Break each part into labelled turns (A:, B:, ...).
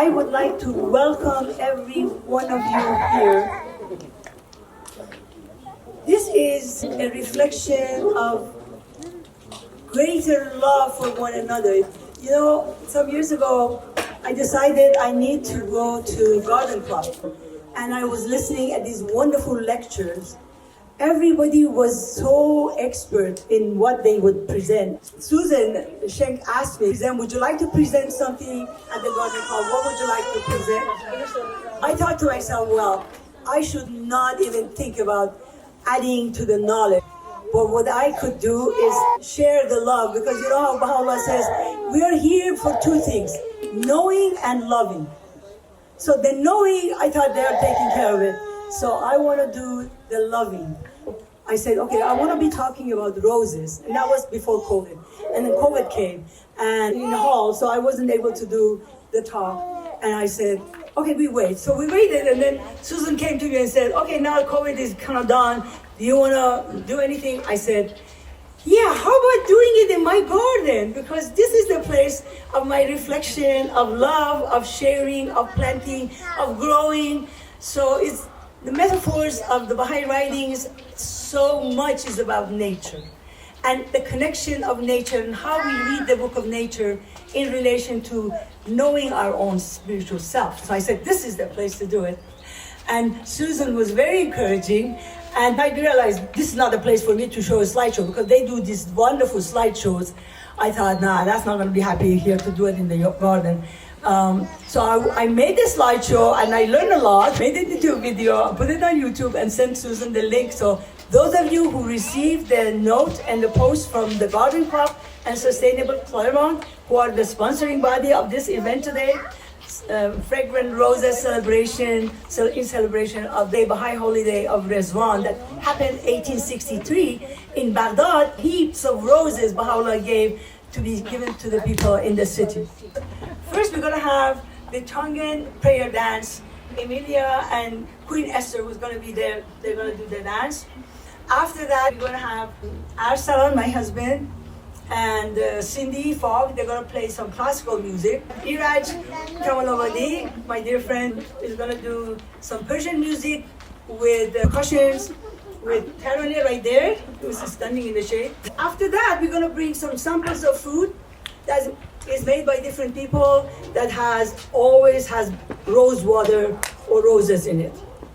A: I would like to welcome every one of you here. This is a reflection of greater love for one another. You know, some years ago, I decided I need to go to Garden Club. And I was listening at these wonderful lectures. Everybody was so expert in what they would present. Susan Schenk asked me, would you like to present something at the Garden Club? What would you like to present? I thought to myself, well, I should not even think about adding to the knowledge. But what I could do is share the love, because you know how Baha'u'llah says, we are here for two things, knowing and loving. So the knowing, I thought they are taking care of it. So I want to do the loving. I said, okay, I want to be talking about roses. And that was before COVID. And then COVID came and in the hall, so I wasn't able to do the talk. And I said, okay, we wait. So we waited, and then Susan came to me and said, okay, now COVID is kind of done. Do you want to do anything? I said, yeah, how about doing it in my garden? Because this is the place of my reflection, of love, of sharing, of planting, of growing. So it's the metaphors of the Baha'i writings, so much is about nature. And the connection of nature and how we read the book of nature in relation to knowing our own spiritual self. So I said, this is the place to do it. And Susan was very encouraging. And I realized this is not a place for me to show a slideshow, because they do these wonderful slideshows. I thought, nah, that's not going to be happy here to do it in the garden. So I made the slideshow and I learned a lot, made a YouTube video, put it on YouTube and sent Susan the link. So those of you who received the note and the post from the Garden Club and Sustainable Claremont, who are the sponsoring body of this event today, Fragrant Roses celebration, in celebration of the Baha'i holiday of rez-vahn that happened 1863 in Baghdad. Heaps of roses Baha'u'llah gave to be given to the people in the city. First, we're going to have the Tongan prayer dance. Emilia and Queen Esther was going to be there. They're going to do the dance. After that, we're going to have Arsalan, my husband, and Cindy Fogg. They're going to play some classical music. Iraj Kamal-Abadi, my dear friend, is going to do some Persian music with percussions, with Taraneh right there, who's standing in the shade. After that, we're going to bring some samples of food that is made by different people that always has rose water or roses in it.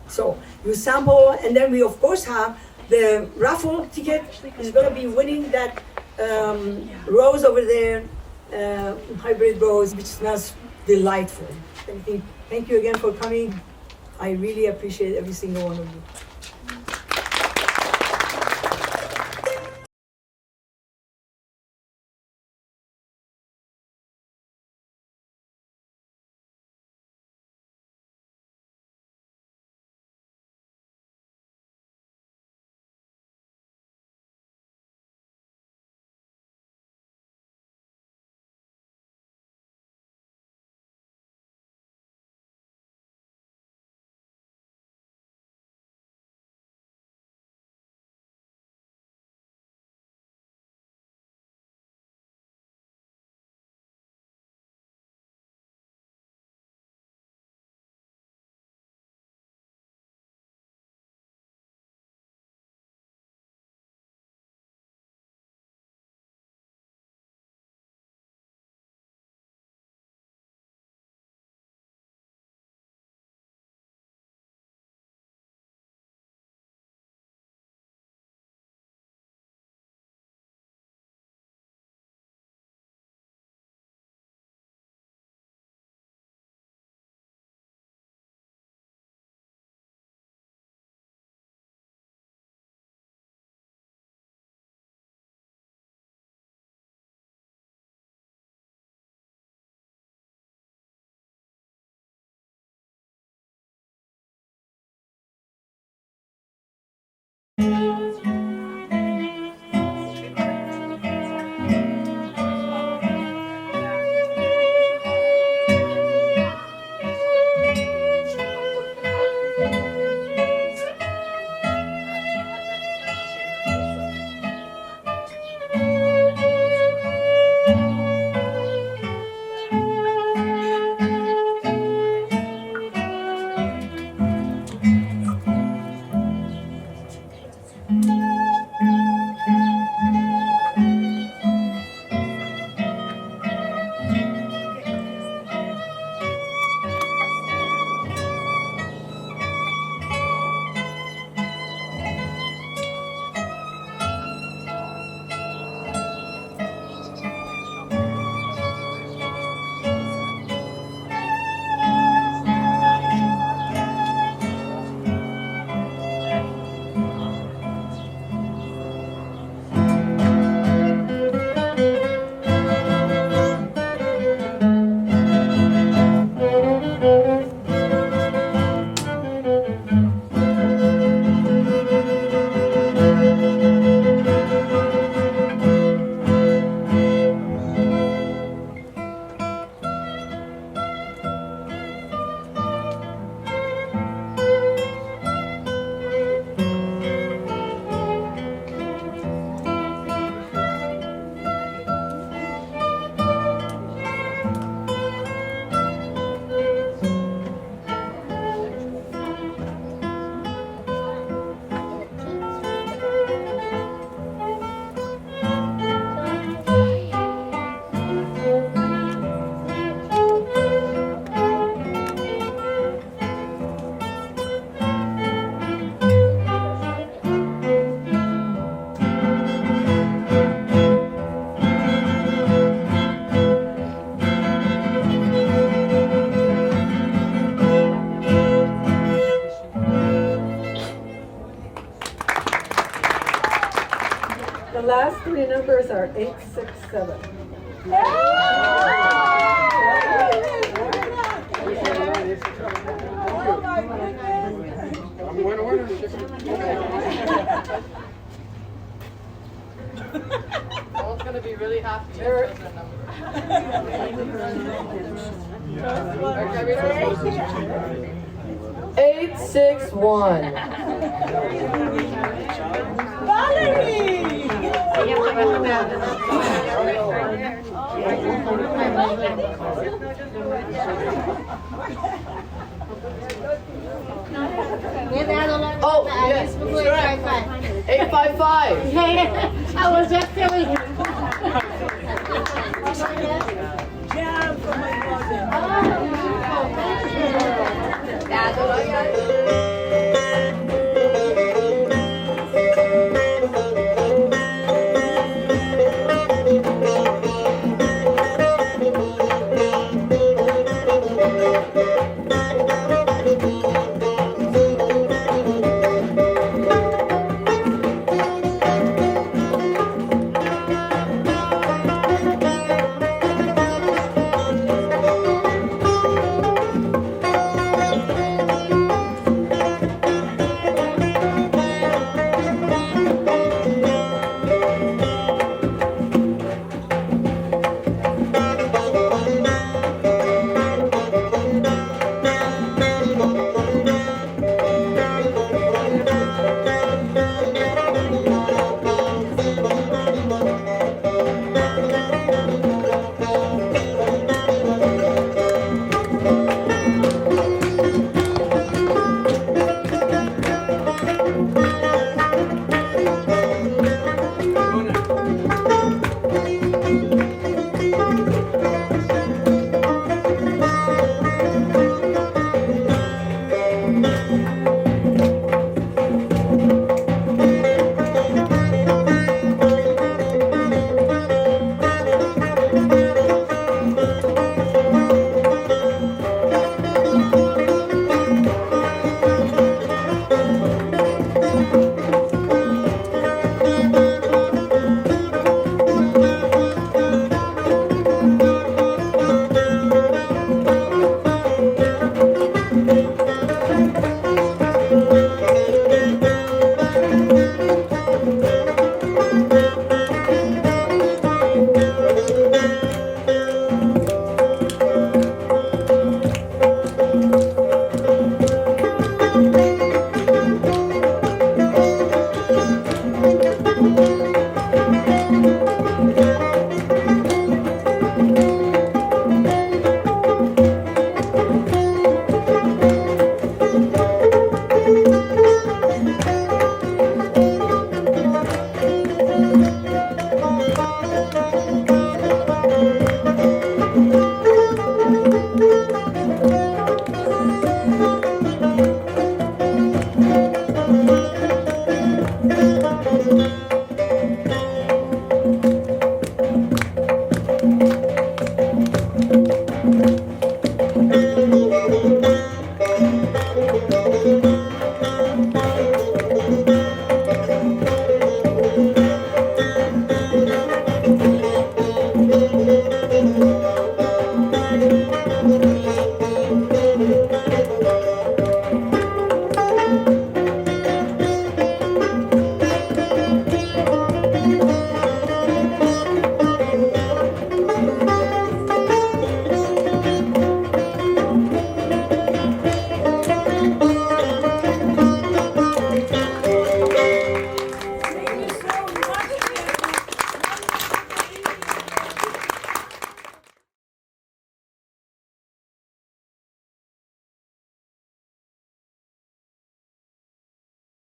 A: So you sample, and then we of course have the raffle ticket. Is going to be winning that rose over there, hybrid rose, which smells delightful. Thank you again for coming. I really appreciate every single one of you.
B: are 867.
A: Oh my goodness!
C: I'm going to order.
D: Paul's going to be really happy. There's our number.
E: 861.
A: Valerie!
E: Oh, yes. 855.
F: I was just telling him.